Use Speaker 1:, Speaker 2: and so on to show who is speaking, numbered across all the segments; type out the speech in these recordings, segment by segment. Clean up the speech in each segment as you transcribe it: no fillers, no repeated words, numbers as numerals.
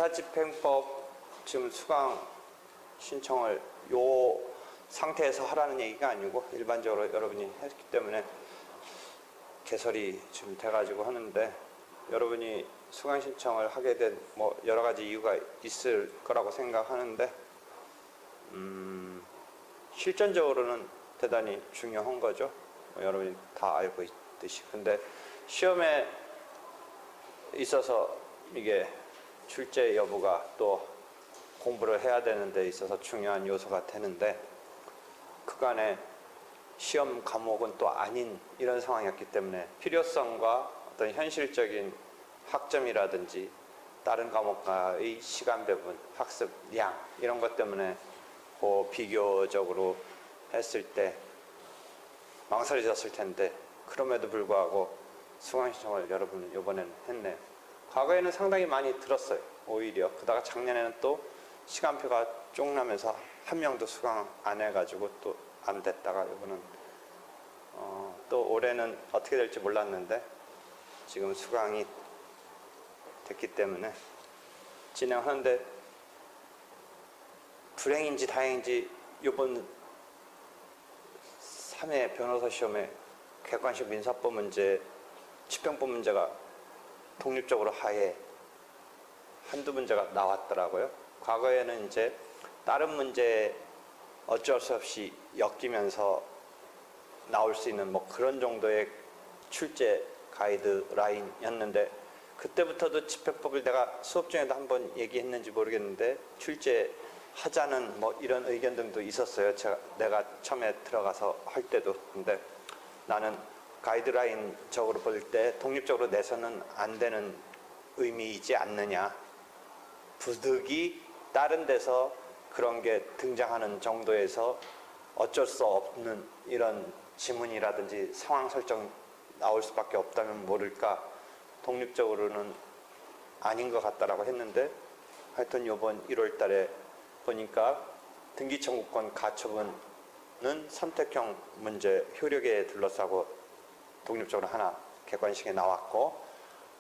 Speaker 1: 민사집행법 지금 수강 신청을 요 상태에서 하라는 얘기가 아니고 일반적으로 여러분이 했기 때문에 개설이 지금 돼가지고 하는데, 여러분이 수강 신청을 하게 된 뭐 여러 가지 이유가 있을 거라고 생각하는데, 실전적으로는 대단히 중요한 거죠. 뭐 여러분이 다 알고 있듯이. 근데 시험에 있어서 이게 출제 여부가 또 공부를 해야 되는 데 있어서 중요한 요소가 되는데, 그간에 시험 과목은 또 아닌 이런 상황이었기 때문에 필요성과 어떤 현실적인 학점이라든지 다른 과목과의 시간 배분, 학습량 이런 것 때문에 비교적으로 했을 때 망설여졌을 텐데, 그럼에도 불구하고 수강 신청을 여러분은 이번에는 했네요. 과거에는 상당히 많이 들었어요. 오히려 그러다가 작년에는 또 시간표가 쫑 나면서 한 명도 수강 안 해가지고 또 안 됐다가, 이번은 또 올해는 어떻게 될지 몰랐는데 지금 수강이 됐기 때문에 진행하는데, 불행인지 다행인지 이번 3회 변호사 시험에 객관식 민사법 문제, 집행법 문제가 독립적으로 하에 한두 문제가 나왔더라고요. 과거에는 이제 다른 문제 어쩔 수 없이 엮이면서 나올 수 있는 뭐 그런 정도의 출제 가이드라인이었는데, 그때부터도 집행법을 내가 수업 중에도 한번 얘기했는지 모르겠는데 출제하자는 뭐 이런 의견 등도 있었어요. 내가 처음에 들어가서 할 때도. 근데 나는 가이드라인적으로 볼 때 독립적으로 내서는 안 되는 의미이지 않느냐. 부득이 다른 데서 그런 게 등장하는 정도에서 어쩔 수 없는 이런 지문이라든지 상황 설정 나올 수밖에 없다면 모를까, 독립적으로는 아닌 것 같다라고 했는데, 하여튼 이번 1월 달에 보니까 등기청구권 가처분은 선택형 문제 효력에 둘러싸고 독립적으로 하나 객관식에 나왔고,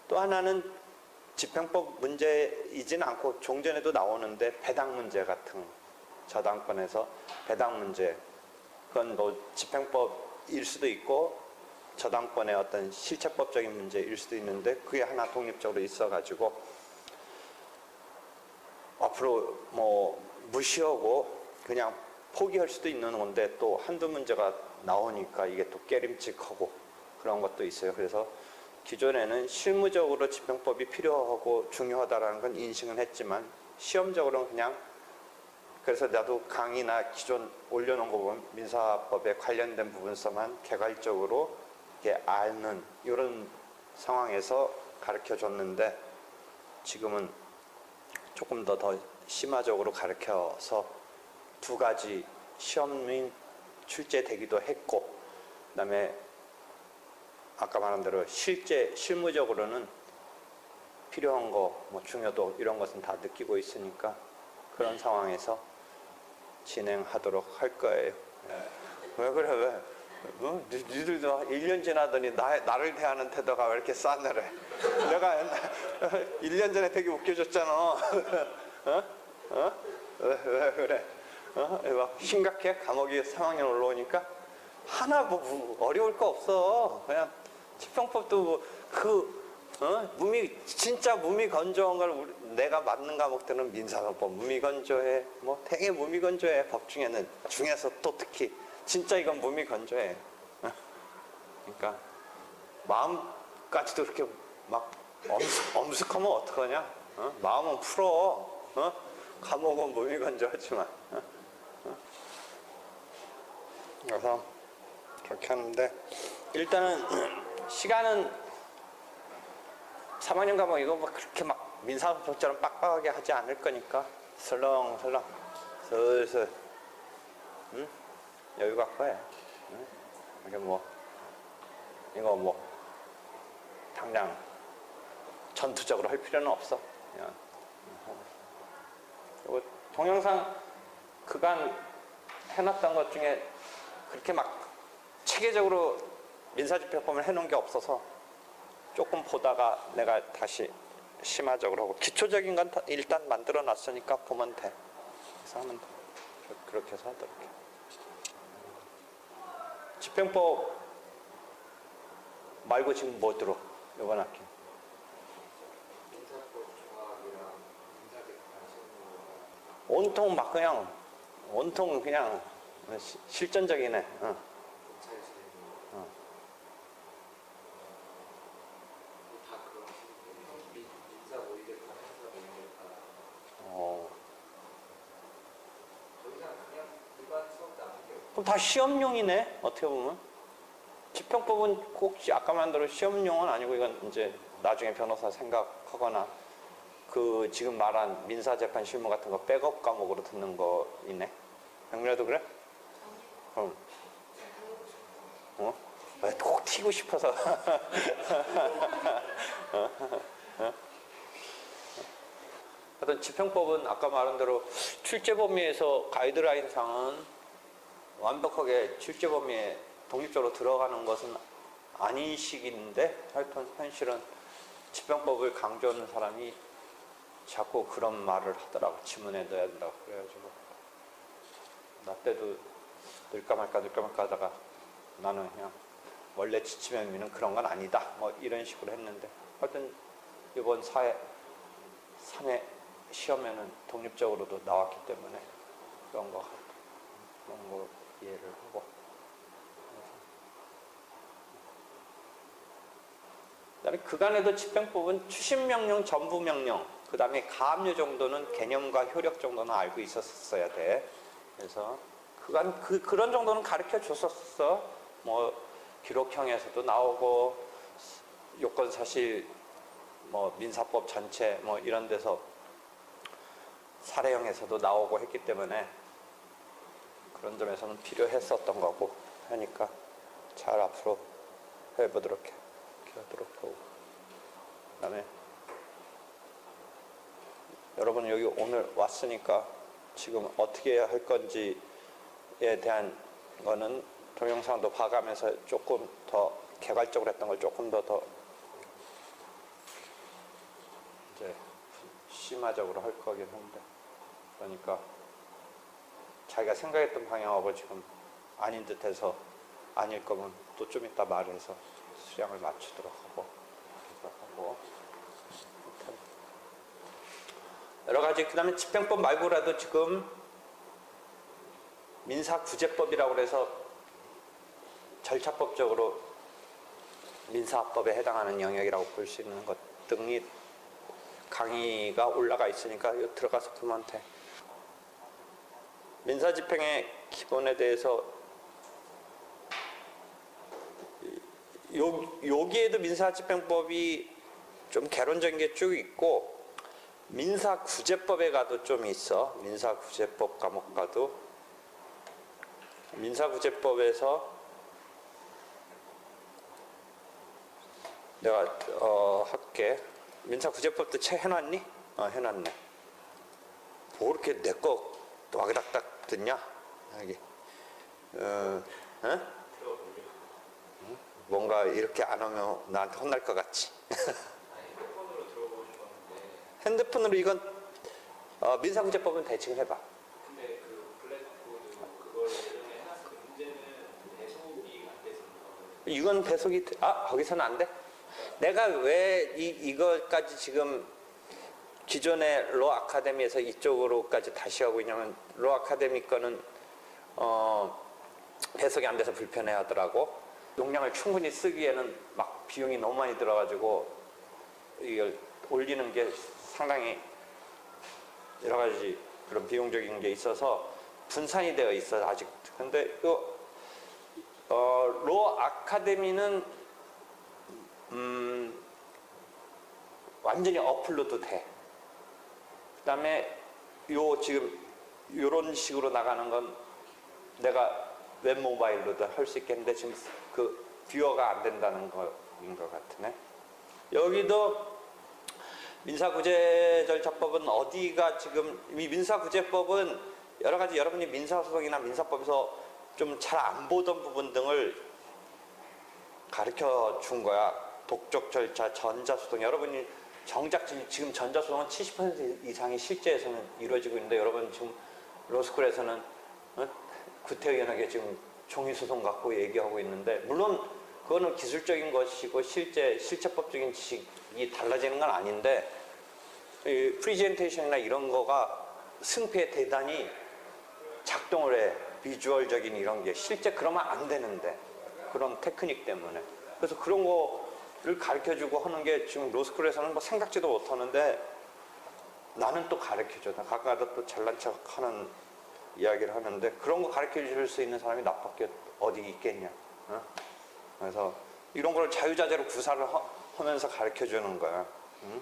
Speaker 1: 또 하나는 집행법 문제이진 않고 종전에도 나오는데 배당 문제 같은, 저당권에서 배당 문제, 그건 뭐 집행법일 수도 있고 저당권의 어떤 실체법적인 문제일 수도 있는데, 그게 하나 독립적으로 있어가지고 앞으로 뭐 무시하고 그냥 포기할 수도 있는 건데, 또 한두 문제가 나오니까 이게 또 깨림칙하고 그런 것도 있어요. 그래서 기존에는 실무적으로 집행법이 필요하고 중요하다는 건 인식은 했지만, 시험적으로는 그냥, 그래서 나도 강의나 기존 올려놓은 거 보면 민사법에 관련된 부분서만 개괄적으로 이렇게 앓는 이런 상황에서 가르쳐 줬는데, 지금은 조금 더 심화적으로 가르쳐서 두 가지 시험인 출제되기도 했고, 그 다음에 아까 말한 대로 실무적으로는 필요한 거, 뭐 중요도 이런 것은 다 느끼고 있으니까 그런 상황에서 진행하도록 할 거예요. 왜 그래, 왜? 니들도 1년 지나더니 나를 대하는 태도가 왜 이렇게 싸늘해? 내가 1년 전에 되게 웃겨줬잖아. 왜 그래? 심각해? 감옥이 3학년 올라오니까? 하나 뭐 어려울 거 없어. 그냥 집행법도 진짜 무미건조한 걸 내가 맞는 과목들은 민사법 무미건조해. 뭐 되게 무미건조해. 법 중에서 또 특히 진짜 이건 무미건조해. 그러니까 마음까지도 그렇게 막 엄숙하면 어떡하냐? 마음은 풀어. 과목은 무미건조하지만. 그래서 그렇게 하는데, 일단은 시간은 3학년 과목 이거 막 그렇게 막 민사법처럼 빡빡하게 하지 않을 거니까 설렁설렁 슬슬 여유 갖고 해. 이게 뭐 이거 뭐 당장 전투적으로 할 필요는 없어. 그냥. 그리고 동영상 그간 해놨던 것 중에 그렇게 막 체계적으로 민사집행법을 해놓은 게 없어서 조금 보다가 내가 다시 심화적으로 하고 기초적인 건 일단 만들어 놨으니까 보면 돼. 그래서 하면 돼. 그렇게 해서 하도록. 집행법 말고 지금 뭐 들어? 이번 학기. 온통 막 그냥 온통 그냥 실전적이네. 그럼 다 시험용이네. 어떻게 보면 집행법은 꼭 아까 만들어 시험용은 아니고 이건 이제 나중에 변호사 생각하거나 그 지금 말한 민사재판 실무 같은 거 백업 과목으로 듣는 거이네. 백미라도 그래? 그럼 왜 꼭 튀고 싶어서 하여튼 집행법은 아까 말한 대로 출제 범위에서 가이드라인 상은 완벽하게 출제 범위에 독립적으로 들어가는 것은 아니시긴데 하여튼 현실은 집행법을 강조하는 사람이 자꾸 그런 말을 하더라고. 지문에 넣어야 된다고. 그래가지고 나 때도 넣을까 말까 하다가 나는 그냥 원래 지침 의미는 그런 건 아니다 뭐 이런 식으로 했는데 하여튼 이번 3회 시험에는 독립적으로도 나왔기 때문에 그런 거 이해를 하고 그다음에 그간에도 집행법은 추심명령, 전부명령 그 다음에 가압류 정도는 개념과 효력 정도는 알고 있었어야 돼. 그래서 그간 그런 정도는 가르쳐 줬었어. 뭐 기록형에서도 나오고 요건사실 뭐 민사법 전체 뭐 이런 데서 사례형에서도 나오고 했기 때문에 그런 점에서는 필요했었던 거고 하니까 잘 앞으로 해보도록 하도록 하고 그다음에 여러분 여기 오늘 왔으니까 지금 어떻게 할 건지에 대한 거는 동영상도 봐가면서 조금 더 개괄적으로 했던 걸 조금 더 이제 심화적으로 할 거긴 한데 그러니까 자기가 생각했던 방향하고 지금 아닌 듯해서 아닐 거면 또 좀 이따 말해서 수량을 맞추도록 하고 여러 가지 그다음에 집행법 말고라도 지금 민사구제법이라고 해서 절차법적으로 민사법에 해당하는 영역이라고 볼 수 있는 것 등이 강의가 올라가 있으니까 들어가서 보면 돼. 민사집행의 기본에 대해서 여기에도 민사집행법이 좀 개론적인 게 쭉 있고 민사구제법에 가도 좀 있어. 민사구제법 과목 가도 민사구제법에서 내가 할게. 민사구제법도 책 해놨니? 해놨네. 뭐 이렇게 내 거 와그닥닥 듣냐? 여기. 뭔가 이렇게 안 하면 나한테 혼날 것 같지?
Speaker 2: 핸드폰으로 들어보고 싶었는데
Speaker 1: 핸드폰으로 이건 민사구제법은 대충 해봐.
Speaker 2: 근데 그 블랙보드 그걸 예전에 해놨을 때 문제는 배속이 안 돼서
Speaker 1: 이건 배속이 거기서는 안 돼? 내가 왜 이거까지 지금 기존의 로 아카데미에서 이쪽으로까지 다시 하고 있냐면 로 아카데미 거는 배속이 안 돼서 불편해 하더라고. 용량을 충분히 쓰기에는 막 비용이 너무 많이 들어가지고 이걸 올리는 게 상당히 여러 가지 그런 비용적인 게 있어서 분산이 되어 있어 아직. 근데 로 아카데미는 완전히 어플로도 돼. 그다음에 지금 요런 식으로 나가는 건 내가 웹 모바일로도 할 수 있겠는데 지금 그 뷰어가 안 된다는 거인 것 같으네. 여기도 민사구제절차법은 어디가 지금 이 민사구제법은 여러 가지 여러분이 민사소송이나 민사법에서 좀 잘 안 보던 부분 등을 가르쳐 준 거야. 독촉 절차, 전자소송. 여러분이 정작 지금 전자소송은 70% 이상이 실제에서는 이루어지고 있는데 여러분 지금 로스쿨에서는 구태의원에게 지금 종이소송 갖고 얘기하고 있는데 물론 그거는 기술적인 것이고 실체법적인 지식이 달라지는 건 아닌데 이 프리젠테이션이나 이런 거가 승패에 대단히 작동을 해. 비주얼적인 이런 게 실제 그러면 안 되는데 그런 테크닉 때문에 그래서 그런 거를 가르쳐주고 하는 게 지금 로스쿨에서는 뭐 생각지도 못하는데 나는 또 가르쳐줘. 나 가까이서 또 잘난 척하는 이야기를 하는데 그런 거 가르쳐줄 수 있는 사람이 나밖에 어디 있겠냐. 어? 그래서 이런 걸 자유자재로 구사를 하면서 가르쳐주는 거야. 응?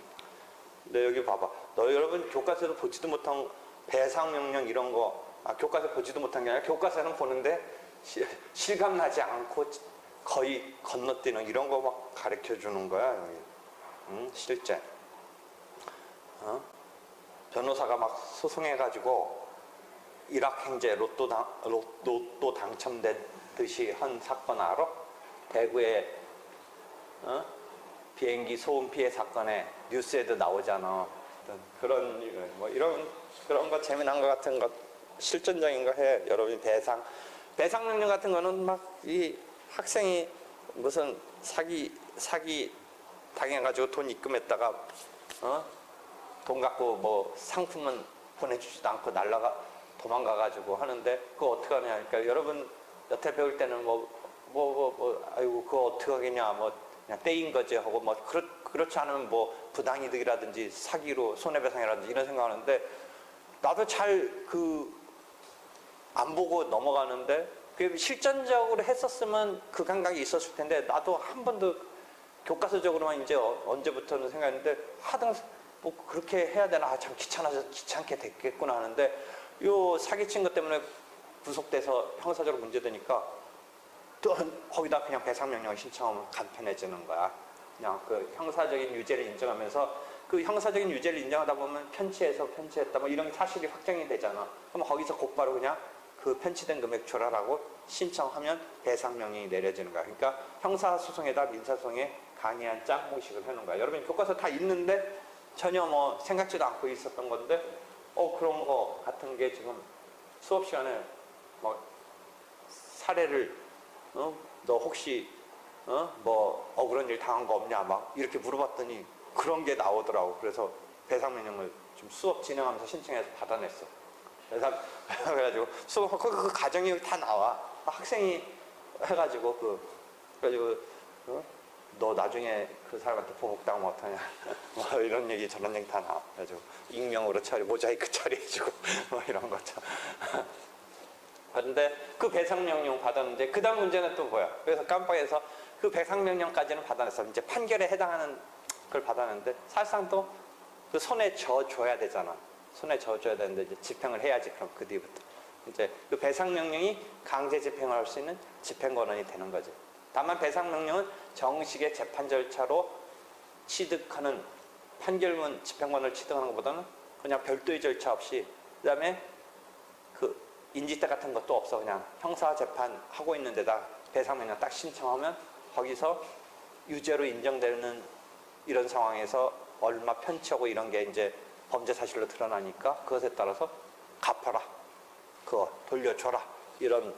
Speaker 1: 근데 여기 봐봐. 너 여러분 교과서에서 보지도 못한 배상명령 이런 거 교과서 보지도 못한 게 아니라 교과서는 보는데 실감나지 않고 거의 건너뛰는 이런 거 막 가르쳐주는 거야. 여기. 응? 실제. 변호사가 막 소송해가지고 일확행제 로또 당첨된 듯이 한 사건 알아? 대구에 비행기 소음 피해 사건에 뉴스에도 나오잖아. 그런 뭐 그런 거 재미난 거 같은 거 실전적인 거 해. 여러분이 배상 명령 같은 거는 막 이 학생이 무슨 사기 당해가지고 돈 입금했다가 돈 갖고 뭐 상품은 보내주지도 않고 도망가가지고 하는데 그거 어떻게 하냐. 그러니까 여러분 여태 배울 때는 아이고 그거 어떻게 하겠냐 뭐 그냥 떼인 거지 하고 뭐 그렇지 않으면 뭐 부당이득이라든지 사기로 손해배상이라든지 이런 생각하는데 나도 잘 안 보고 넘어가는데 그 실전적으로 했었으면 그 감각이 있었을 텐데 나도 한 번도 교과서적으로만 이제 언제부터는 생각했는데 하등 뭐 그렇게 해야 되나 참 귀찮게 됐겠구나 하는데 요 사기친 것 때문에 구속돼서 형사적으로 문제되니까 또 거기다 그냥 배상명령을 신청하면 간편해지는 거야. 그냥 그 형사적인 유죄를 인정하면서 그 형사적인 유죄를 인정하다 보면 편취했다 뭐 이런 사실이 확정이 되잖아. 그럼 거기서 곧바로 그냥 그 편취된 금액 줘라라고 신청하면 배상명령이 내려지는 거야. 그러니까 형사소송에다 민사소송에 강의한 짝뭉식을 하는 거야. 여러분 교과서 다 있는데 전혀 뭐 생각지도 않고 있었던 건데 그런 거 같은 게 지금 수업 시간에 뭐 사례를 너 혹시 뭐 억울한 일 당한 거 없냐 막 이렇게 물어봤더니 그런 게 나오더라고. 그래서 배상명령을 좀 수업 진행하면서 신청해서 받아냈어. 그래가지고 수업 그 과정이 다 나와. 학생이 해가지고 그래가지고 너 나중에 그 사람한테 보복당하면 어떠냐 뭐 이런 얘기 저런 얘기 다 나와. 그래가지고 익명으로 모자이크 처리해주고 뭐 이런 거죠. 그런데 그 배상명령 받았는데 그 다음 문제는 또 뭐야. 그래서 깜빡해서 그 배상명령까지는 받아냈어. 이제 판결에 해당하는 걸 받았는데 사실상 또 그 손에 져줘야 되잖아. 손에 져줘야 되는데 이제 집행을 해야지. 그럼 그 뒤부터 이제 그 배상명령이 강제 집행을 할 수 있는 집행권한이 되는 거지. 다만 배상명령은 정식의 재판 절차로 취득하는 판결문 집행권을 취득하는 것보다는 그냥 별도의 절차 없이 그다음에 그 인지대 같은 것도 없어. 그냥 형사재판 하고 있는 데다 배상명령 딱 신청하면 거기서 유죄로 인정되는 이런 상황에서 얼마 편취하고 이런 게 이제 범죄 사실로 드러나니까 그것에 따라서 갚아라. 그거 돌려줘라. 이런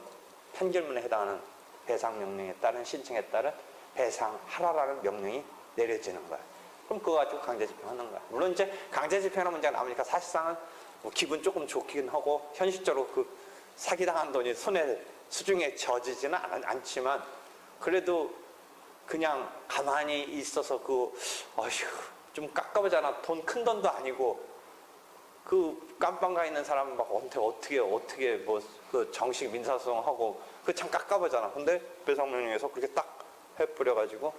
Speaker 1: 판결문에 해당하는 배상명령에 따른 신청에 따른 배상하라라는 명령이 내려지는 거야. 그럼 그거 가지고 강제 집행하는 거야. 물론 이제 강제 집행하는 문제가 나오니까 사실상은 뭐 기분 조금 좋긴 하고 현실적으로 그 사기당한 돈이 손에 수중에 젖지지는 않지만 그래도 그냥 가만히 있어서 좀 깝깝하잖아. 큰 돈도 아니고 그 깜빵 가 있는 사람 막 어떻게 뭐 그 정식 민사소송하고 그 참 깝깝하잖아. 근데 배상명령에서 그렇게 딱 해버려가지고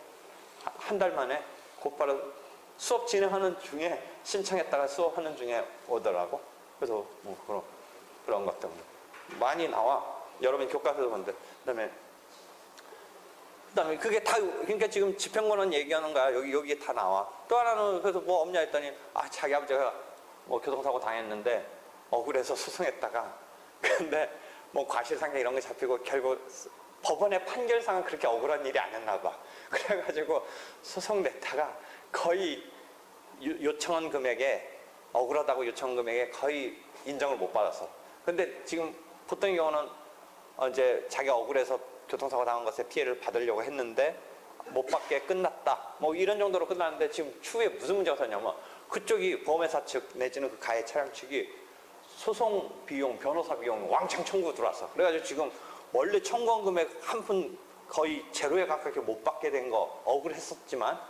Speaker 1: 한 달 만에 곧바로 수업 진행하는 중에 신청했다가 수업하는 중에 오더라고. 그래서 뭐 그런 것 때문에 많이 나와. 여러분 교과서도 본데 그다음에 그게 다 그러니까 지금 집행권은 얘기하는 거야. 여기에 다 나와. 또 하나는 그래서 뭐 없냐 했더니 자기 아버지가 뭐 교통사고 당했는데 억울해서 소송했다가 근데 뭐 과실상계 이런 거 잡히고 결국 법원의 판결상은 그렇게 억울한 일이 아니었나 봐. 그래가지고 소송 냈다가 거의 요청한 금액에 억울하다고 요청한 금액에 거의 인정을 못 받았어. 근데 지금 보통의 경우는 이제 자기가 억울해서 교통사고 당한 것에 피해를 받으려고 했는데 못 받게 끝났다. 뭐 이런 정도로 끝났는데 지금 추후에 무슨 문제가 생겼냐면 그쪽이 보험회사 측 내지는 그 가해 차량 측이 소송 비용, 변호사 비용 왕창 청구 들어왔어. 그래가지고 지금 원래 청구한 금액 한 푼 거의 제로에 가깝게 못 받게 된 거 억울했었지만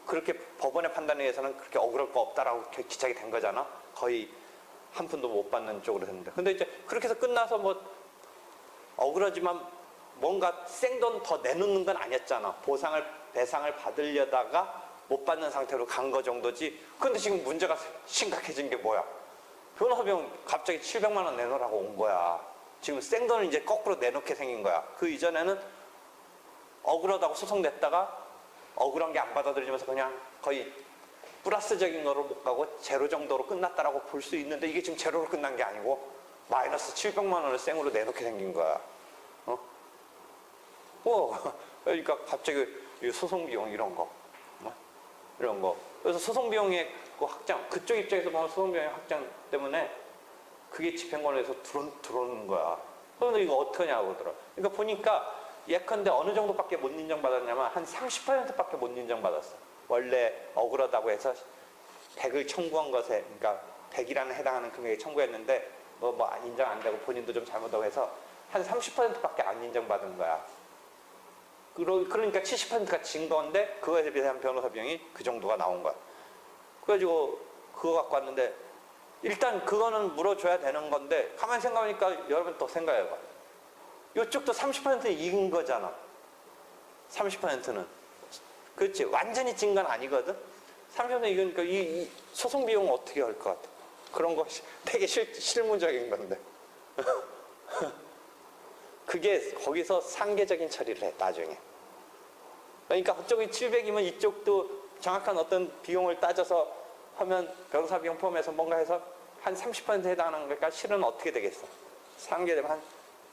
Speaker 1: 그렇게 법원의 판단에 의해서는 그렇게 억울할 거 없다라고 기착이 된 거잖아. 거의 한 푼도 못 받는 쪽으로 했는데. 근데 이제 그렇게 해서 끝나서 뭐 억울하지만 뭔가 생돈 더 내놓는 건 아니었잖아. 배상을 받으려다가 못 받는 상태로 간 거 정도지. 근데 지금 문제가 심각해진 게 뭐야? 변호사 비용 갑자기 700만 원 내놓으라고 온 거야. 지금 생돈을 이제 거꾸로 내놓게 생긴 거야. 그 이전에는 억울하다고 소송 냈다가 억울한 게 안 받아들여지면서 그냥 거의 플러스적인 거로 못 가고 제로 정도로 끝났다라고 볼 수 있는데 이게 지금 제로로 끝난 게 아니고 마이너스 700만 원을 생으로 내놓게 생긴 거야. 그러니까 갑자기 소송 비용 이런 거, 이런 거. 그래서 소송 비용의 그 확장, 그쪽 입장에서 보면 소송 비용의 확장 때문에 그게 집행권에서 들어오는 거야. 그런데 이거 어떡하냐고 그러더라. 그러니까 보니까 예컨대 어느 정도밖에 못 인정받았냐면 한 30%밖에 못 인정받았어. 원래 억울하다고 해서 100을 청구한 것에, 그러니까 100이라는 해당하는 금액에 청구했는데 뭐 인정 안 되고 본인도 좀 잘못하고 해서 한 30%밖에 안 인정받은 거야. 그러니까 70%가 진 건데 그거에 비해서 변호사 비용이 그 정도가 나온 거야. 그래가지고 그거 갖고 왔는데 일단 그거는 물어줘야 되는 건데 가만히 생각하니까 여러분 또 생각해봐. 이쪽도 30% 이긴 거잖아. 30%는. 그렇지. 완전히 진 건 아니거든. 30% 이기니까 이 소송 비용은 어떻게 할 것 같아? 그런 거 되게 실무적인 건데. 그게 거기서 상계적인 처리를 해, 나중에. 그러니까 그쪽이 700이면 이쪽도 정확한 어떤 비용을 따져서 하면 변호사 비용 포함해서 뭔가 해서 한 30% 해당하는 거니까 실은 어떻게 되겠어? 상계되면 한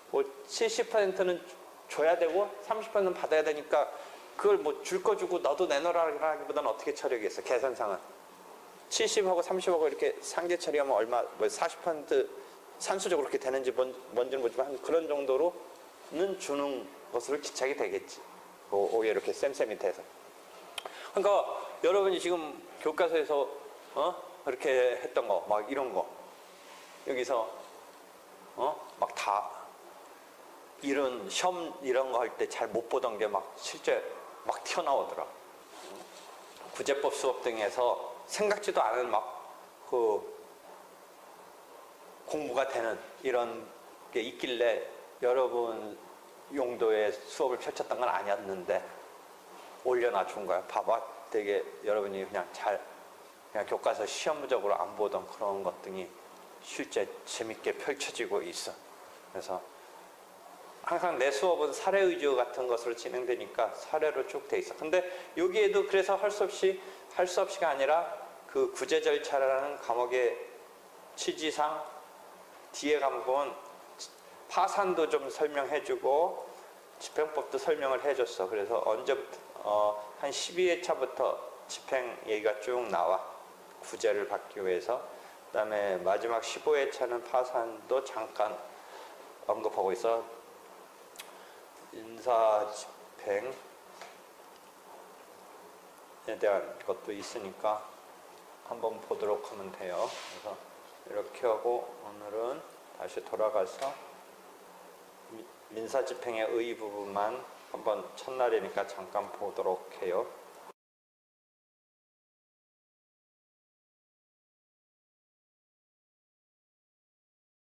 Speaker 1: 뭐 70%는 줘야 되고 30%는 받아야 되니까 그걸 뭐 줄 거 주고 너도 내놓으라기보다는 어떻게 처리하겠어? 계산상은 70하고 30하고 이렇게 상계 처리하면 얼마 뭐 40% 산수적으로 그렇게 되는지 뭔지는 모르지만 한 그런 정도로는 주는 것으로 기착이 되겠지. 오히려 이렇게 쌤 밑에서. 그러니까 여러분이 지금 교과서에서 이렇게 했던 거 막 이런 거 여기서 막 다 이런 시험 이런 거 할 때 잘 못 보던 게 막 실제 막 튀어나오더라. 구제법 수업 등에서 생각지도 않은 막 그 공부가 되는 이런 게 있길래 여러분 용도의 수업을 펼쳤던 건 아니었는데 올려놔준 거야. 봐봐. 되게 여러분이 그냥 교과서 시험적으로 안 보던 그런 것 등이 실제 재밌게 펼쳐지고 있어. 그래서 항상 내 수업은 사례 위주 같은 것으로 진행되니까 사례로 쭉 돼 있어. 근데 여기에도 그래서 할 수 없이가 아니라 그 구제 절차라는 과목의 취지상 뒤에 과목은 파산도 좀 설명해주고 집행법도 설명을 해줬어. 그래서 언제부터 한 12회차부터 집행 얘기가 쭉 나와. 구제를 받기 위해서. 그다음에 마지막 15회차는 파산도 잠깐 언급하고 있어. 인사집행에 대한 것도 있으니까 한번 보도록 하면 돼요. 그래서 이렇게 하고 오늘은 다시 돌아가서 민사집행의 의 부분만 한번 첫날이니까 잠깐 보도록 해요.